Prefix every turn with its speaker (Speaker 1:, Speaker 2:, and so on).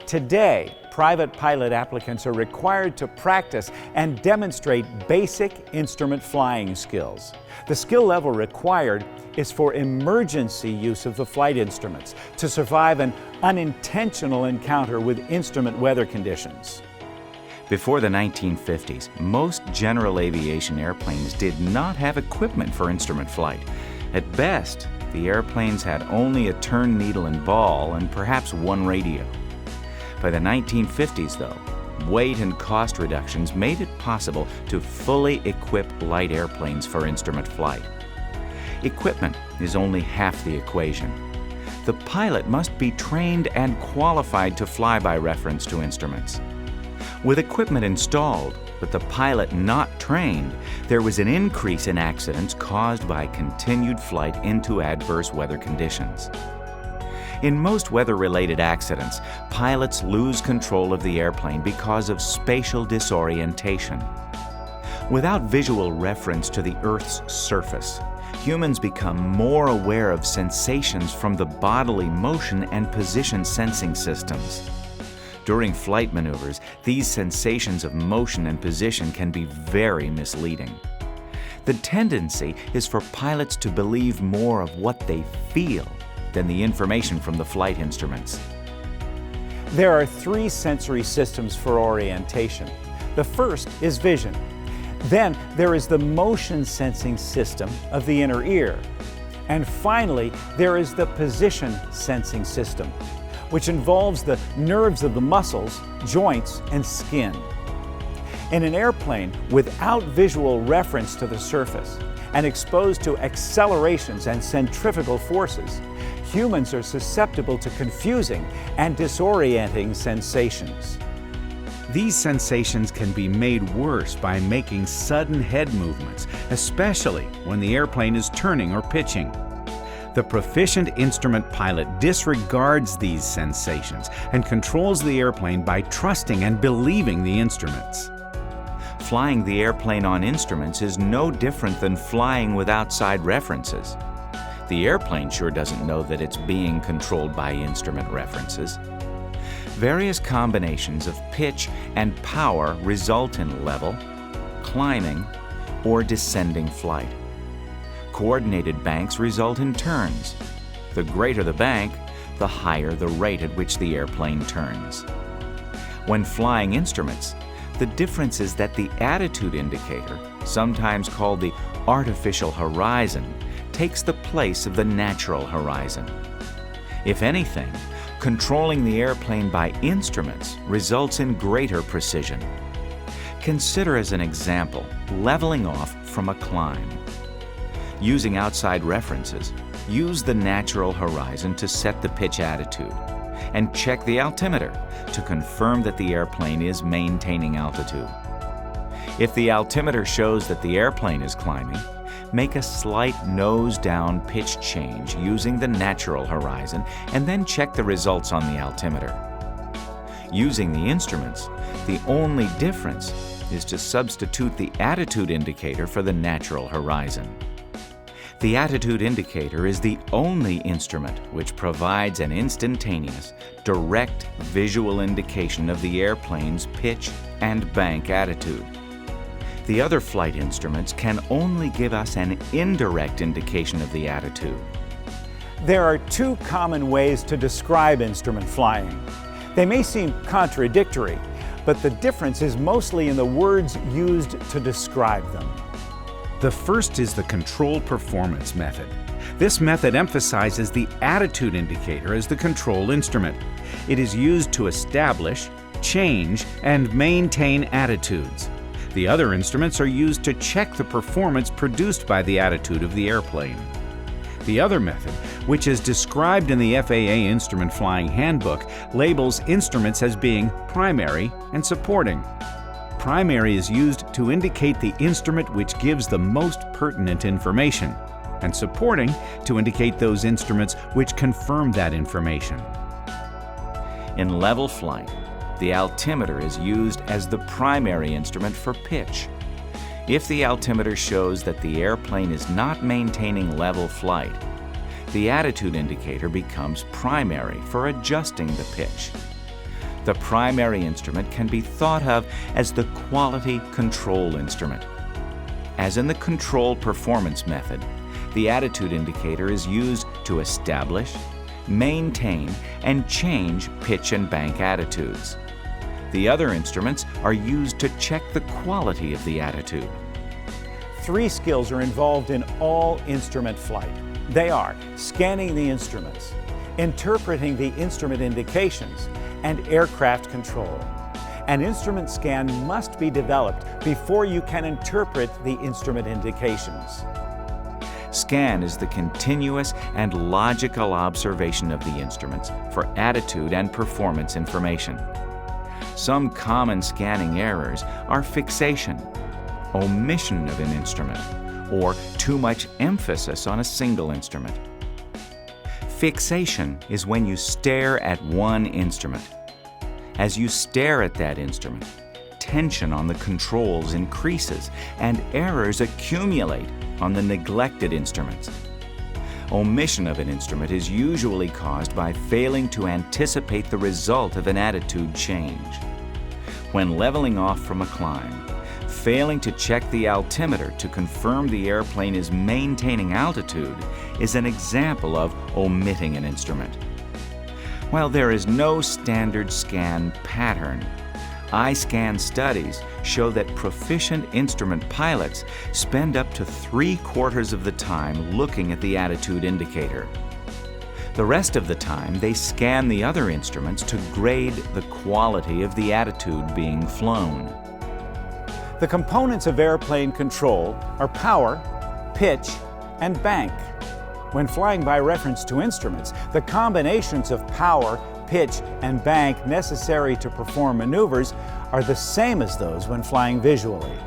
Speaker 1: Today, private pilot applicants are required to practice and demonstrate basic instrument flying skills. The skill level required is for emergency use of the flight instruments to survive an unintentional encounter with instrument weather conditions.
Speaker 2: Before the 1950s, most general aviation airplanes did not have equipment for instrument flight. At best, the airplanes had only a turn needle and ball and perhaps one radio. By the 1950s, though, weight and cost reductions made it possible to fully equip light airplanes for instrument flight. Equipment is only half the equation. The pilot must be trained and qualified to fly by reference to instruments. With equipment installed, but the pilot not trained, there was an increase in accidents caused by continued flight into adverse weather conditions. In most weather-related accidents, pilots lose control of the airplane because of spatial disorientation. Without visual reference to the Earth's surface, humans become more aware of sensations from the bodily motion and position sensing systems. During flight maneuvers, these sensations of motion and position can be very misleading. The tendency is for pilots to believe more of what they feel than the information from the flight instruments.
Speaker 1: There are three sensory systems for orientation. The first is vision. Then there is the motion sensing system of the inner ear. And finally, there is the position sensing system, which involves the nerves of the muscles, joints, and skin. In an airplane without visual reference to the surface and exposed to accelerations and centrifugal forces, humans are susceptible to confusing and disorienting sensations.
Speaker 3: These sensations can be made worse by making sudden head movements, especially when the airplane is turning or pitching. The proficient instrument pilot disregards these sensations and controls the airplane by trusting and believing the instruments.
Speaker 2: Flying the airplane on instruments is no different than flying with outside references. The airplane sure doesn't know that it's being controlled by instrument references. Various combinations of pitch and power result in level, climbing, or descending flight. Coordinated banks result in turns. The greater the bank, the higher the rate at which the airplane turns. When flying instruments, the difference is that the attitude indicator, sometimes called the artificial horizon, takes the place of the natural horizon. If anything, controlling the airplane by instruments results in greater precision. Consider as an example leveling off from a climb. Using outside references, use the natural horizon to set the pitch attitude, and check the altimeter to confirm that the airplane is maintaining altitude. If the altimeter shows that the airplane is climbing, make a slight nose-down pitch change using the natural horizon and then check the results on the altimeter. Using the instruments, the only difference is to substitute the attitude indicator for the natural horizon. The attitude indicator is the only instrument which provides an instantaneous, direct visual indication of the airplane's pitch and bank attitude. The other flight instruments can only give us an indirect indication of the attitude.
Speaker 1: There are two common ways to describe instrument flying. They may seem contradictory, but the difference is mostly in the words used to describe them.
Speaker 3: The first is the control performance method. This method emphasizes the attitude indicator as the control instrument. It is used to establish, change, and maintain attitudes. The other instruments are used to check the performance produced by the attitude of the airplane. The other method, which is described in the FAA Instrument Flying Handbook, labels instruments as being primary and supporting. Primary is used to indicate the instrument which gives the most pertinent information, and supporting to indicate those instruments which confirm that information.
Speaker 2: In level flight, the altimeter is used as the primary instrument for pitch. If the altimeter shows that the airplane is not maintaining level flight, the attitude indicator becomes primary for adjusting the pitch. The primary instrument can be thought of as the quality control instrument. As in the control performance method, the attitude indicator is used to establish, maintain, and change pitch and bank attitudes. The other instruments are used to check the quality of the attitude.
Speaker 1: 3 skills are involved in all instrument flight. They are scanning the instruments, interpreting the instrument indications, and aircraft control. An instrument scan must be developed before you can interpret the instrument indications.
Speaker 2: Scan is the continuous and logical observation of the instruments for attitude and performance information. Some common scanning errors are fixation, omission of an instrument, or too much emphasis on a single instrument. Fixation is when you stare at one instrument. As you stare at that instrument, tension on the controls increases and errors accumulate on the neglected instruments. Omission of an instrument is usually caused by failing to anticipate the result of an attitude change. When leveling off from a climb, failing to check the altimeter to confirm the airplane is maintaining altitude is an example of omitting an instrument. While there is no standard scan pattern, eye-scan studies show that proficient instrument pilots spend up to 3/4 of the time looking at the attitude indicator. The rest of the time, they scan the other instruments to grade the quality of the attitude being flown.
Speaker 1: The components of airplane control are power, pitch, and bank. When flying by reference to instruments, the combinations of power, pitch, and bank necessary to perform maneuvers are the same as those when flying visually.